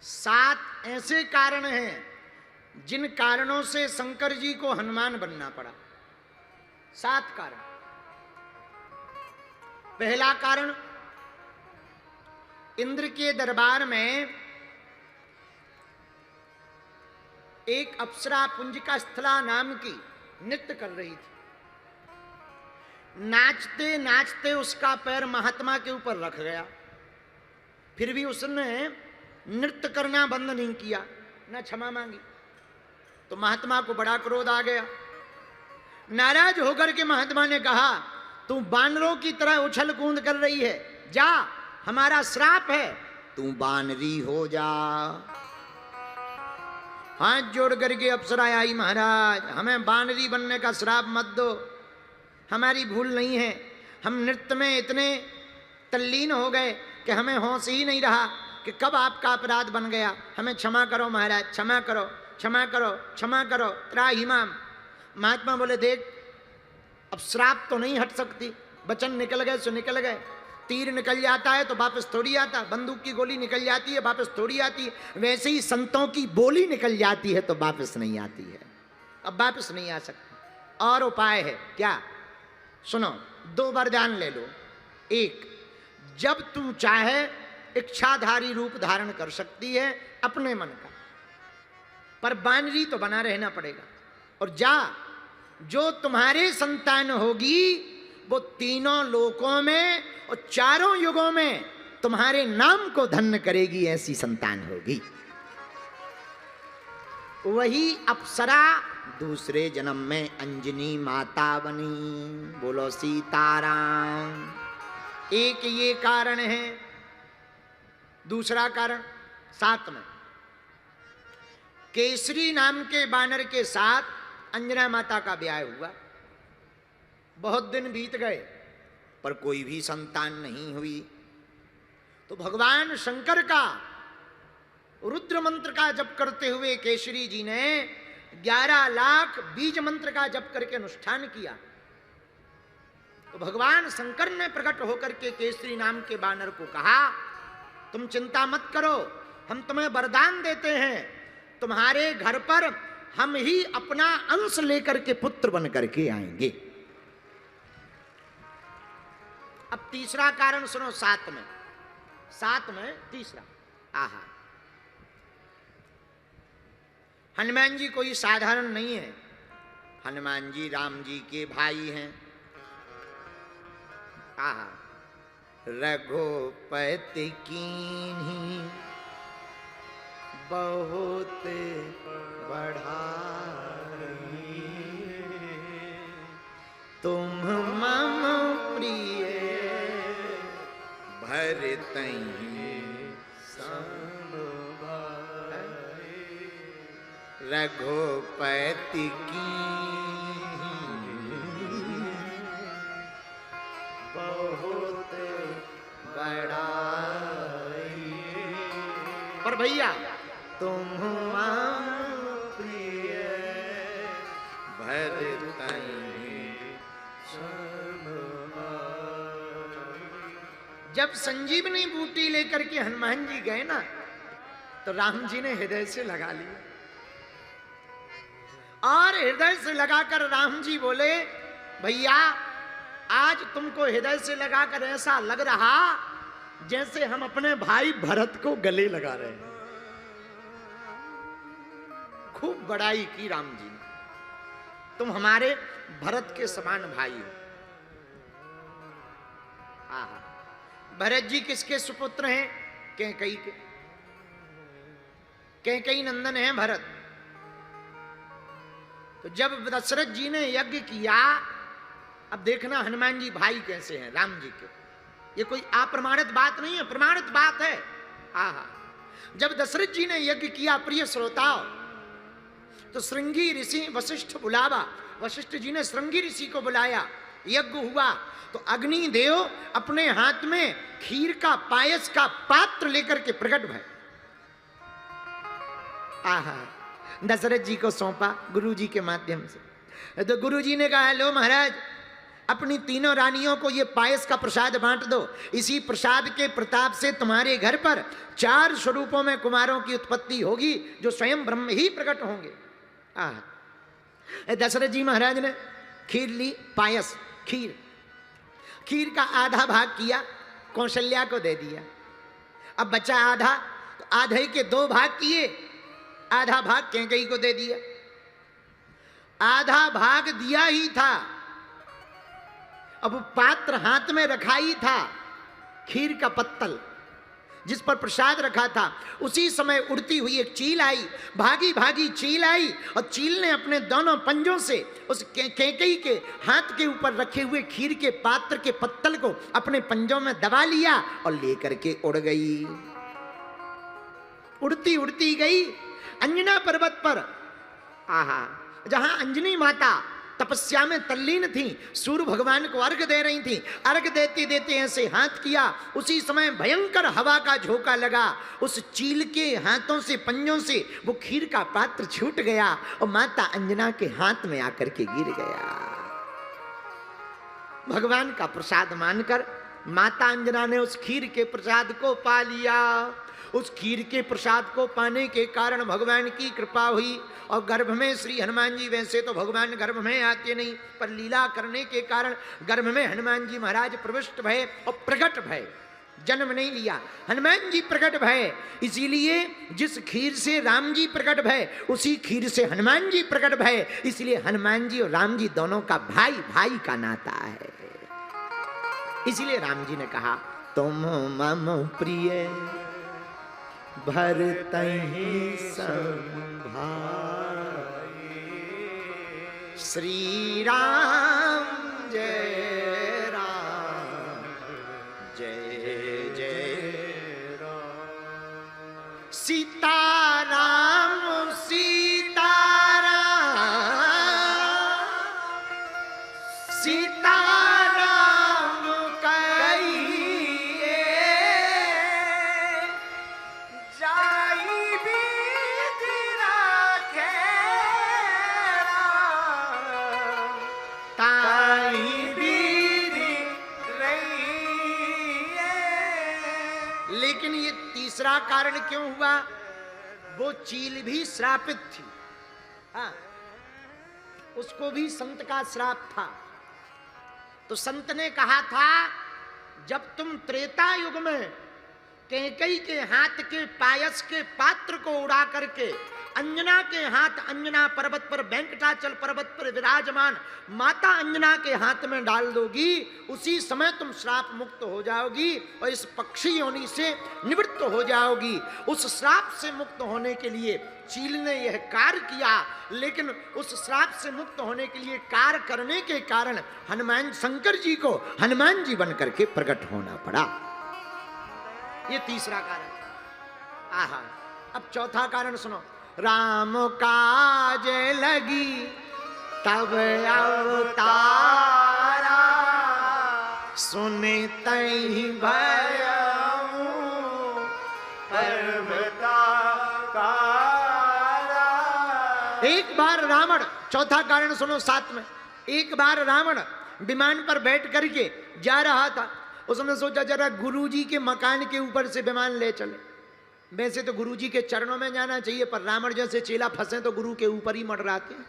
7 ऐसे कारण हैं जिन कारणों से शंकर जी को हनुमान बनना पड़ा। 7 कारण। पहला कारण, इंद्र के दरबार में एक अप्सरा पुंजिका स्थला नाम की नृत्य कर रही थी। नाचते नाचते उसका पैर महात्मा के ऊपर रख गया, फिर भी उसने नृत्य करना बंद नहीं किया, न क्षमा मांगी। तो महात्मा को बड़ा क्रोध आ गया। नाराज होकर के महात्मा ने कहा, तू बानरों की तरह उछल कूद कर रही है, जा, हमारा श्राप है, तू बानरी हो जा। हाथ जोड़ करके अप्सरा आई, महाराज हमें बानरी बनने का श्राप मत दो, हमारी भूल नहीं है, हम नृत्य में इतने तल्लीन हो गए कि हमें होश ही नहीं रहा कि कब आपका अपराध बन गया, हमें क्षमा करो महाराज, क्षमा करो, क्षमा करो, क्षमा करो, त्राहिमाम। महात्मा बोले, देख अब श्राप तो नहीं हट सकती, वचन निकल गए सो निकल गए। तीर निकल जाता है तो वापस थोड़ी आता, बंदूक की गोली निकल जाती है वापस थोड़ी आती, वैसे ही संतों की बोली निकल जाती है तो वापस नहीं आती है, अब वापस नहीं आ सकती। और उपाय है क्या? सुनो, 2 वरदान ले लो। एक, जब तू चाहे इच्छाधारी रूप धारण कर सकती है अपने मन का, पर बानरी तो बना रहना पड़ेगा। और जा, जो तुम्हारी संतान होगी वो तीनों लोकों में और चारों युगों में तुम्हारे नाम को धन्य करेगी, ऐसी संतान होगी। वही अप्सरा दूसरे जन्म में अंजनी माता बनी। बोलो सीताराम। एक ये कारण है। दूसरा कारण, 7 में केसरी नाम के बानर के साथ अंजना माता का ब्याह हुआ। बहुत दिन बीत गए पर कोई भी संतान नहीं हुई। तो भगवान शंकर का रुद्र मंत्र का जप करते हुए केसरी जी ने 11 लाख बीज मंत्र का जप करके अनुष्ठान किया। तो भगवान शंकर ने प्रकट होकर के केसरी नाम के बानर को कहा, तुम चिंता मत करो, हम तुम्हें वरदान देते हैं, तुम्हारे घर पर हम ही अपना अंश लेकर के पुत्र बन करके आएंगे। अब तीसरा कारण सुनो, 7 में तीसरा। आहा, हनुमान जी कोई साधारण नहीं है। हनुमान जी राम जी के भाई हैं। आहा, रघुपति कीन्ही बहुत बढ़ाई, तुम मम प्रिय भरतहि रघुपति की बहुत बड़ाई। पर भैया, तुम प्रिय भरतहि। जब संजीवनी बूटी लेकर के हनुमान जी गए ना, तो राम जी ने हृदय से लगा लिया। और हृदय से लगाकर राम जी बोले, भैया आज तुमको हृदय से लगाकर ऐसा लग रहा जैसे हम अपने भाई भरत को गले लगा रहे हैं। खूब बड़ाई की राम जी ने, तुम हमारे भरत के समान भाई हो। आहा, भरत जी किसके सुपुत्र हैं? कैकेयी के। कैकेयी नंदन है भरत। तो जब दशरथ जी ने यज्ञ किया, अब देखना हनुमान जी भाई कैसे हैं राम जी के। ये कोई अप्रमाणित बात नहीं है, प्रमाणित बात है। आहा, जब दशरथ जी ने यज्ञ किया, प्रिय श्रोताओ, तो श्रृंगी ऋषि वशिष्ठ बुलावा, वशिष्ठ जी ने श्रृंगी ऋषि को बुलाया, यज्ञ हुआ। तो अग्निदेव अपने हाथ में खीर का पायस का पात्र लेकर के प्रकट भय। आहा, दशरथ जी को सौंपा गुरु जी के माध्यम से। तो गुरु जी ने कहा, लो महाराज, अपनी तीनों रानियों को ये पायस का प्रसाद बांट दो। इसी प्रसाद के प्रताप से तुम्हारे घर पर 4 स्वरूपों में कुमारों की उत्पत्ति होगी, जो स्वयं ब्रह्म ही प्रकट होंगे। दशरथ जी महाराज ने खीर ली, पायस खीर का आधा भाग किया, कौशल्या को दे दिया। अब बचा आधा, तो आधे के 2 भाग किए, आधा भाग कैकेयी को दे दिया। आधा भाग दिया ही था, अब पात्र हाथ में रखा ही था, खीर का पत्तल जिस पर प्रसाद रखा था। उसी समय उड़ती हुई एक चील आई, भागी भागी चील आई, और चील ने अपने दोनों पंजों से उस कैकेयी के हाथ के ऊपर रखे हुए खीर के पात्र के पत्तल को अपने पंजों में दबा लिया और लेकर के उड़ गई। उड़ती उड़ती गई अंजना पर्वत पर। जहां अंजनी माता तपस्या में तल्लीन थी, सूर्य भगवान को अर्घ दे रही थी। अर्घ देते देते ऐसे हाथ किया, उसी समय भयंकर हवा का झोंका लगा। उस चील के हाथों से, पंजों से वो खीर का पात्र छूट गया और माता अंजना के हाथ में आकर के गिर गया। भगवान का प्रसाद मानकर माता अंजना ने उस खीर के प्रसाद को पा लिया। उस खीर के प्रसाद को पाने के कारण भगवान की कृपा हुई और गर्भ में श्री हनुमान जी, वैसे तो भगवान गर्भ में आते नहीं, पर लीला करने के कारण गर्भ में हनुमान जी महाराज प्रविष्ट भय और प्रकट भय। जन्म नहीं लिया, हनुमान जी प्रकट भय। इसीलिए जिस खीर से राम जी प्रकट भय, उसी खीर से हनुमान जी प्रकट भय। इसलिए हनुमान जी और राम जी दोनों का भाई भाई का नाता है। इसलिए राम जी ने कहा, तुम मम प्रिय भरतहि संभाई, श्री राम जय राम जय जय राम, सीता राम सीता राम सीता तीसरा कारण क्यों हुआ? वो चील भी श्रापित थी। उसको भी संत का श्राप था। तो संत ने कहा था, जब तुम त्रेता युग में कैकेयी के हाथ के पायस के पात्र को उड़ा करके अंजना के हाथ, अंजना पर्वत पर, वेंकटाचल पर्वत पर विराजमान माता अंजना के हाथ में डाल दोगी, उसी समय तुम श्राप मुक्त हो जाओगी और इस पक्षी योनि से निवृत्त हो जाओगी। उस श्राप से मुक्त होने के लिए चील ने यह कार्य किया, लेकिन उस श्राप से मुक्त होने के लिए कार्य करने के कारण हनुमान, शंकर जी को हनुमान जी बन करके प्रकट होना पड़ा। ये तीसरा कारण। अब चौथा कारण सुनो। राम काज लगी तब अवतारा, सुने तहि भयउ पर्वताकारा। एक बार रावण, चौथा कारण सुनो साथ में। एक बार रावण विमान पर बैठ करके जा रहा था। उसने सोचा जरा गुरुजी के मकान के ऊपर से विमान ले चले। वैसे तो गुरुजी के चरणों में जाना चाहिए, पर रावण जैसे चेला फंसे तो गुरु के ऊपर ही मंडराते हैं।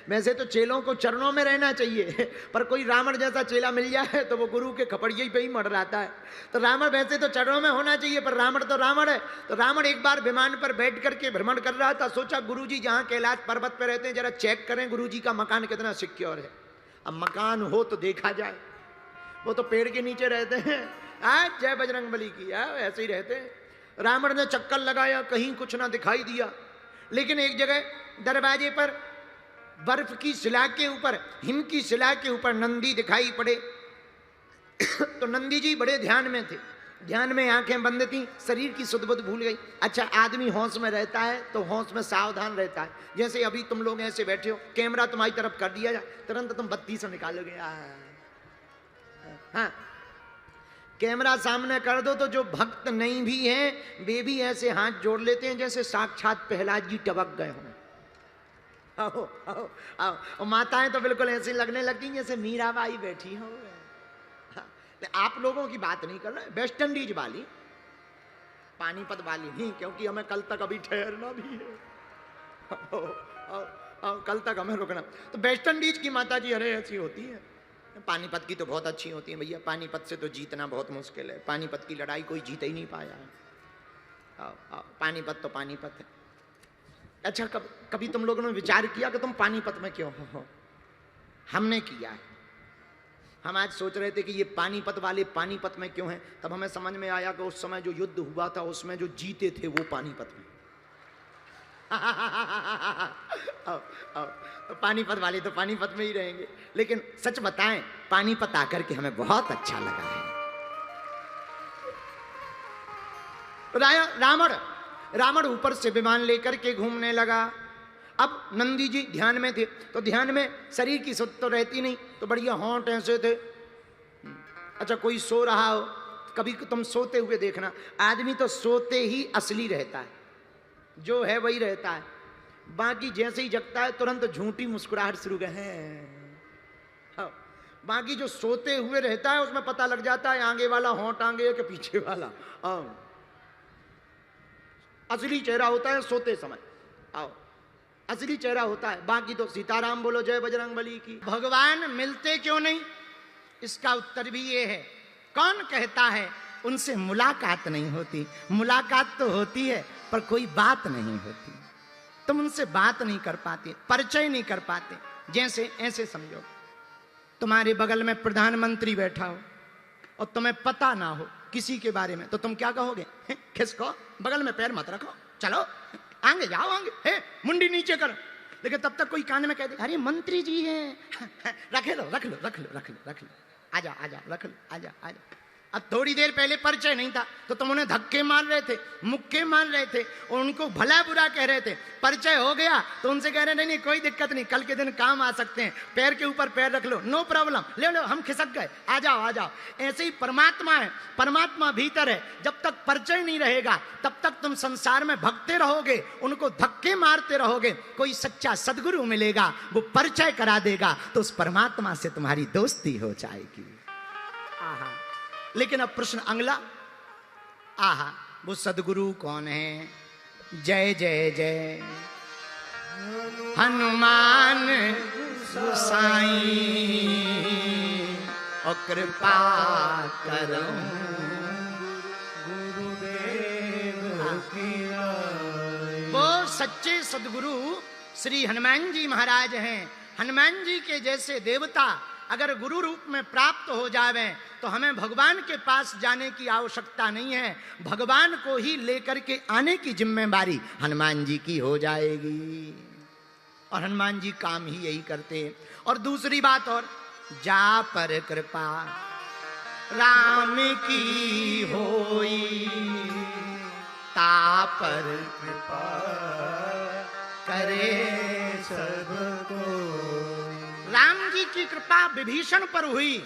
वैसे तो चेलों को चरणों में रहना चाहिए, पर कोई रावण जैसा चेला मिल जाए तो वो गुरु के खपड़िये पे ही मंडराता है। तो रावण वैसे तो चरणों में होना चाहिए, पर रावण तो रावण है। तो रावण एक बार विमान पर बैठ करके भ्रमण कर रहा था। सोचा गुरुजी जहाँ कैलाश पर्वत पर रहते हैं, जरा चेक करें गुरुजी का मकान कितना सिक्योर है। अब मकान हो तो देखा जाए। वो तो पेड़ के नीचे रहते हैं। आज जय बजरंगबली की, ऐसे ही रहते हैं। रावण ने चक्कर लगाया, कहीं कुछ ना दिखाई दिया। लेकिन एक जगह दरवाजे पर बर्फ की शिला के ऊपर, हिम की शिला के ऊपर नंदी दिखाई पड़े। तो नंदी जी बड़े ध्यान में थे। ध्यान में आंखें बंद थी, शरीर की सुध बुध भूल गई। अच्छा, आदमी होश में रहता है तो होश में सावधान रहता है। जैसे अभी तुम लोग ऐसे बैठे हो, कैमरा तुम्हारी तरफ कर दिया जाए, तुरंत तुम बत्ती से निकालोगे। हाँ, कैमरा सामने कर दो तो जो भक्त नहीं भी हैं वे भी ऐसे हाथ जोड़ लेते हैं जैसे साक्षात प्रहलाद जी टपक गए हों। आओ आओ आओ। और माताएं तो बिल्कुल ऐसे लगने लगती जैसे मीराबाई बैठी हो। आप लोगों की बात नहीं कर रहे, वेस्ट इंडीज वाली, पानीपत वाली नहीं, क्योंकि हमें कल तक अभी ठहरना भी है। आओ आओ आओ, कल तक हमें रुकना। तो वेस्ट इंडीज की माता जी अरे ऐसी होती है, पानीपत की तो बहुत अच्छी होती है भैया। पानीपत से तो जीतना बहुत मुश्किल है, पानीपत की लड़ाई कोई जीत ही नहीं पाया है। आओ आओ, पानीपत तो पानीपत है। अच्छा, कभी तुम लोगों ने विचार किया कि तुम पानीपत में क्यों हो? हमने किया है। हम आज सोच रहे थे कि ये पानीपत वाले पानीपत में क्यों हैं, तब हमें समझ में आया कि उस समय जो युद्ध हुआ था उसमें जो जीते थे वो पानीपत में। आओ आओ, तो पानीपत वाले तो पानीपत में ही रहेंगे। लेकिन सच बताएं, पानीपत आकर के हमें बहुत अच्छा लगा है। रावण ऊपर से विमान लेकर के घूमने लगा। अब नंदी जी ध्यान में थे, तो ध्यान में शरीर की सुध तो रहती नहीं, तो बढ़िया होंठ ऐसे थे। अच्छा, कोई सो रहा हो, कभी तुम सोते हुए देखना, आदमी तो सोते ही असली रहता है, जो है वही रहता है। बाकी जैसे ही जगता है तुरंत झूठी मुस्कुराहट शुरू है। बाकी जो सोते हुए रहता है उसमें पता लग जाता है आगे वाला होंठ आगे है कि पीछे वाला। असली चेहरा होता है सोते समय। आओ, असली चेहरा होता है। बाकी तो सीताराम बोलो, जय बजरंगबली की। भगवान मिलते क्यों नहीं, इसका उत्तर भी ये है। कौन कहता है उनसे मुलाकात नहीं होती? मुलाकात तो होती है पर कोई बात नहीं होती। तुम उनसे बात नहीं कर पाते, परिचय नहीं कर पाते। जैसे ऐसे समझो, तुम्हारे बगल में प्रधानमंत्री बैठा हो और तुम्हें पता ना हो किसी के बारे में, तो तुम क्या कहोगे? खिसको, बगल में पैर मत रखो, चलो आगे जाओ, आगे मुंडी नीचे करो। लेकिन तब तक कोई कान में कह दे, अरे मंत्री जी हैं, रख लो रख लो रख लो रख लो रख लो, आजा आजा रख लो, आजा आजा। अब थोड़ी देर पहले परिचय नहीं था तो तुम उन्हें धक्के मार रहे थे, मुक्के मार रहे थे और उनको भला बुरा कह रहे थे। परिचय हो गया तो उनसे कह रहे नहीं नहीं कोई दिक्कत नहीं, कल के दिन काम आ सकते हैं, पैर के ऊपर पैर रख लो, नो प्रॉब्लम, ले लो, हम खिसक गए, आ जाओ आ जाओ। ऐसे ही परमात्मा है, परमात्मा भीतर है। जब तक परिचय नहीं रहेगा तब तक तुम संसार में भगते रहोगे, उनको धक्के मारते रहोगे। कोई सच्चा सदगुरु मिलेगा, वो परिचय करा देगा, तो उस परमात्मा से तुम्हारी दोस्ती हो जाएगी। आहा, लेकिन अब प्रश्न अगला, आहा, वो सदगुरु कौन है? जय जय जय हनुमान गोसाई, और कृपा करो गुरुदेव की। वो सच्चे सदगुरु श्री हनुमान जी महाराज हैं। हनुमान जी के जैसे देवता अगर गुरु रूप में प्राप्त हो जावे तो हमें भगवान के पास जाने की आवश्यकता नहीं है, भगवान को ही लेकर के आने की जिम्मेदारी हनुमान जी की हो जाएगी। और हनुमान जी काम ही यही करते हैं। और दूसरी बात और, जा पर कृपा राम की होई, ता पर कृपा करे सबको। राम जी की कृपा विभीषण पर हुई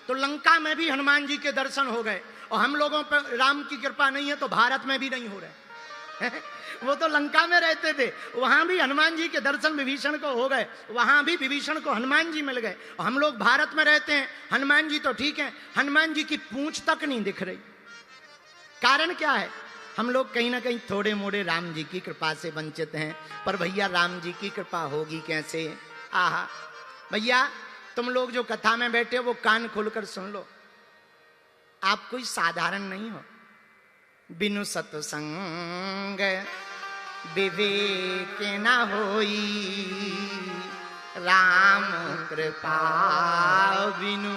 तो लंका में भी हनुमान जी के दर्शन हो गए, और हम लोगों पर राम की कृपा नहीं है तो भारत में भी नहीं हो रहे। वो तो लंका में रहते थे, वहां भी हनुमान जी के दर्शन विभीषण को हो गए, वहां भी विभीषण को हनुमान जी मिल गए। और हम लोग भारत में रहते हैं, हनुमान जी तो ठीक है, हनुमान जी की पूंछ तक नहीं दिख रही। कारण क्या है? हम लोग कहीं ना कहीं थोड़े मोड़े राम जी की कृपा से वंचित हैं। पर भैया राम जी की कृपा होगी कैसे? आहा भैया, तुम लोग जो कथा में बैठे हो वो कान खोलकर सुन लो, आप कोई साधारण नहीं हो। बिनु सत्संग विवेक न होई, राम कृपा बिनु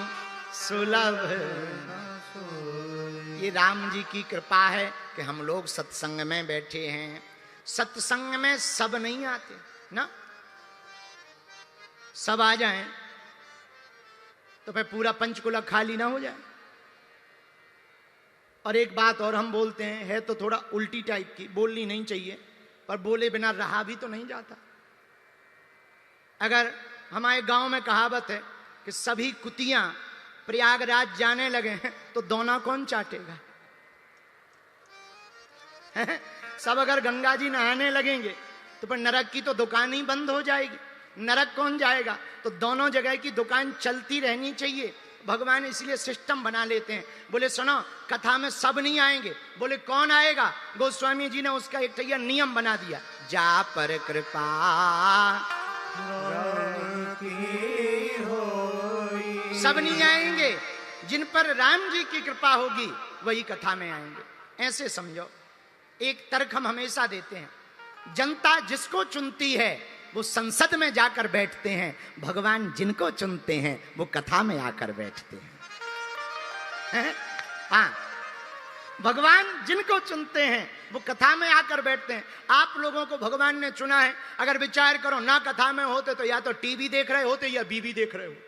सुलभ। ये राम जी की कृपा है कि हम लोग सत्संग में बैठे हैं। सत्संग में सब नहीं आते ना, सब आ जाएं तो फिर पूरा पंचकुला खाली ना हो जाए। और एक बात और हम बोलते हैं, है तो थोड़ा उल्टी टाइप की, बोलनी नहीं चाहिए, पर बोले बिना रहा भी तो नहीं जाता। अगर हमारे गांव में कहावत है कि सभी कुतियां प्रयागराज जाने लगे हैं तो दोना कौन चाटेगा? सब अगर गंगा जी नहाने लगेंगे तो फिर नरक की तो दुकान ही बंद हो जाएगी। नरक कौन जाएगा? तो दोनों जगह की दुकान चलती रहनी चाहिए। भगवान इसलिए सिस्टम बना लेते हैं। बोले सुनो, कथा में सब नहीं आएंगे। बोले कौन आएगा? गोस्वामी जी ने उसका एक नियम बना दिया, जा पर कृपा सब नहीं आएंगे, जिन पर राम जी की कृपा होगी वही कथा में आएंगे। ऐसे समझो, एक तर्क हम हमेशा देते हैं, जनता जिसको चुनती है वो संसद में जाकर बैठते हैं, भगवान जिनको चुनते हैं वो कथा में आकर बैठते हैं। हाँ, भगवान जिनको चुनते हैं वो कथा में आकर बैठते हैं। आप लोगों को भगवान ने चुना है, अगर विचार करो ना कथा में होते तो या तो टीवी देख रहे होते या बीवी देख रहे होते।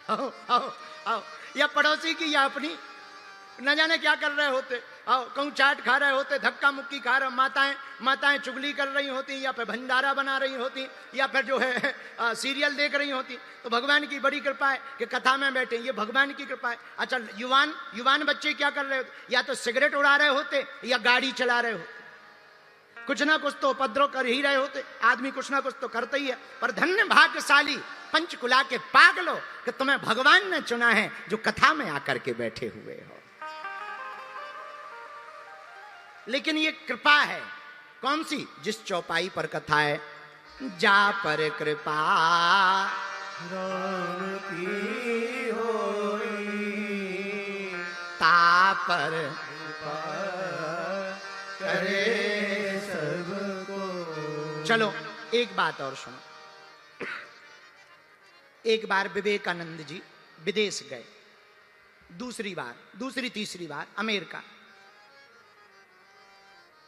आओ आओ आओ, या पड़ोसी की या अपनी न जाने क्या कर रहे होते। आओ, कहूँ चाट खा रहे होते, धक्का मुक्की खा रहे, माताएं चुगली कर रही होती, या फिर भंडारा बना रही होती, या फिर जो है सीरियल देख रही होती। तो भगवान की बड़ी कृपा है कि कथा में बैठे, ये भगवान की कृपा है। अच्छा, युवान बच्चे क्या कर रहे होते? या तो सिगरेट उड़ा रहे होते या गाड़ी चला रहे होते। कुछ ना कुछ तो उपद्रव कर ही रहे होते। आदमी कुछ ना कुछ तो करता ही है। पर धन्य भाग्यशाली पंचकुला के पागलो कि तुम्हें भगवान ने चुना है जो कथा में आकर के बैठे हुए हो। लेकिन ये कृपा है कौन सी? जिस चौपाई पर कथा है, जा पर कृपा की होई, ता पर करे सबको। चलो एक बात और सुनो। एक बार विवेकानंद जी विदेश गए, दूसरी तीसरी बार अमेरिका।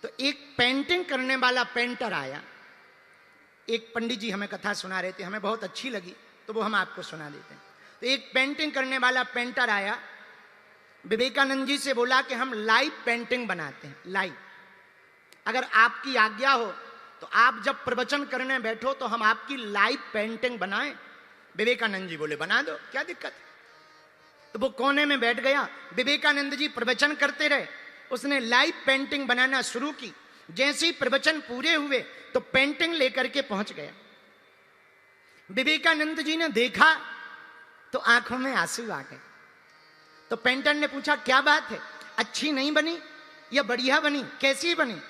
तो एक पेंटिंग करने वाला पेंटर आया। एक पंडित जी हमें कथा सुना रहे थे, हमें बहुत अच्छी लगी तो वो हम आपको सुना देते हैं। तो एक पेंटिंग करने वाला पेंटर आया, विवेकानंद जी से बोला कि हम लाइव पेंटिंग बनाते हैं। लाइव, अगर आपकी आज्ञा हो तो आप जब प्रवचन करने बैठो तो हम आपकी लाइव पेंटिंग बनाएं। विवेकानंद जी बोले बना दो, क्या दिक्कत। तो वो कोने में बैठ गया, विवेकानंद जी प्रवचन करते रहे, उसने लाइव पेंटिंग बनाना शुरू की। जैसे ही प्रवचन पूरे हुए तो पेंटिंग लेकर के पहुंच गया। विवेकानंद जी ने देखा तो आंखों में आंसू आ गए। तो पेंटर ने पूछा क्या बात है, अच्छी नहीं बनी या बढ़िया बनी, कैसी बनी?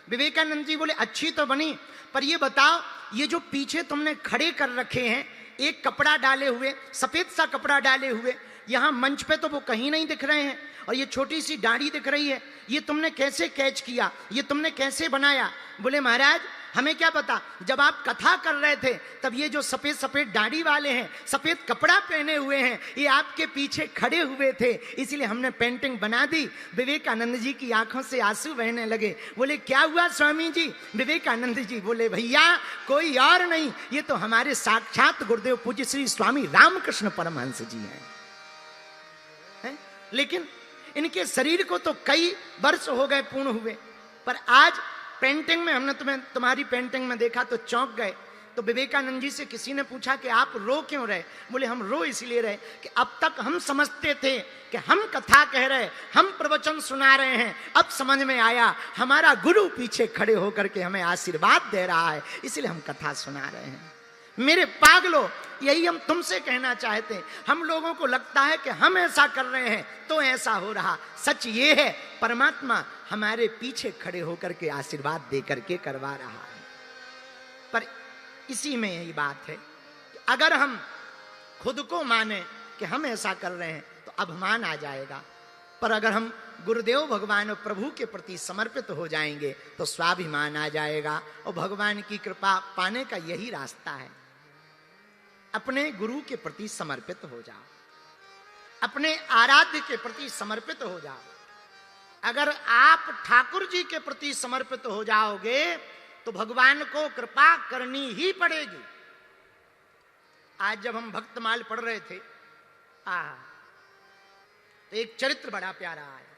विवेकानंद जी बोले अच्छी तो बनी, पर ये बताओ ये जो पीछे तुमने खड़े कर रखे हैं, एक कपड़ा डाले हुए, सफेद सा कपड़ा डाले हुए, यहां मंच पे तो वो कहीं नहीं दिख रहे हैं, और ये छोटी सी दाढ़ी दिख रही है, ये तुमने कैसे कैच किया, ये तुमने कैसे बनाया? बोले महाराज हमें क्या पता, जब आप कथा कर रहे थे तब ये जो सफेद सफेद दाढ़ी वाले हैं, सफेद कपड़ा पहने हुए हैं, ये आपके पीछे खड़े हुए थे, इसलिए हमने पेंटिंग बना दी। विवेकानंद जी की आंखों से आंसू बहने लगे। बोले क्या हुआ स्वामी जी? विवेकानंद जी बोले भैया कोई और नहीं, ये तो हमारे साक्षात गुरुदेव पूज्य श्री स्वामी रामकृष्ण परमहंस जी हैं। लेकिन इनके शरीर को तो कई वर्ष हो गए पूर्ण हुए, पर आज पेंटिंग में हमने तुम्हारी पेंटिंग में देखा तो चौंक गए। तो विवेकानंद जी से किसी ने पूछा कि आप रो क्यों रहे? बोले हम रो इसलिए रहे कि अब तक हम समझते थे कि हम कथा कह रहे, हम प्रवचन सुना रहे हैं, अब समझ में आया हमारा गुरु पीछे खड़े होकर के हमें आशीर्वाद दे रहा है, इसलिए हम कथा सुना रहे हैं। मेरे पागलो, यही हम तुमसे कहना चाहते हैं। हम लोगों को लगता है कि हम ऐसा कर रहे हैं तो ऐसा हो रहा, सच ये है परमात्मा हमारे पीछे खड़े होकर के आशीर्वाद दे करके करवा रहा है। पर इसी में यही बात है कि अगर हम खुद को माने कि हम ऐसा कर रहे हैं तो अभिमान आ जाएगा, पर अगर हम गुरुदेव भगवान और प्रभु के प्रति समर्पित हो जाएंगे तो स्वाभिमान आ जाएगा, और भगवान की कृपा पाने का यही रास्ता है। अपने गुरु के प्रति समर्पित हो जाओ, अपने आराध्य के प्रति समर्पित हो जाओ। अगर आप ठाकुर जी के प्रति समर्पित हो जाओगे तो भगवान को कृपा करनी ही पड़ेगी। आज जब हम भक्तमाल पढ़ रहे थे, तो एक चरित्र बड़ा प्यारा आया।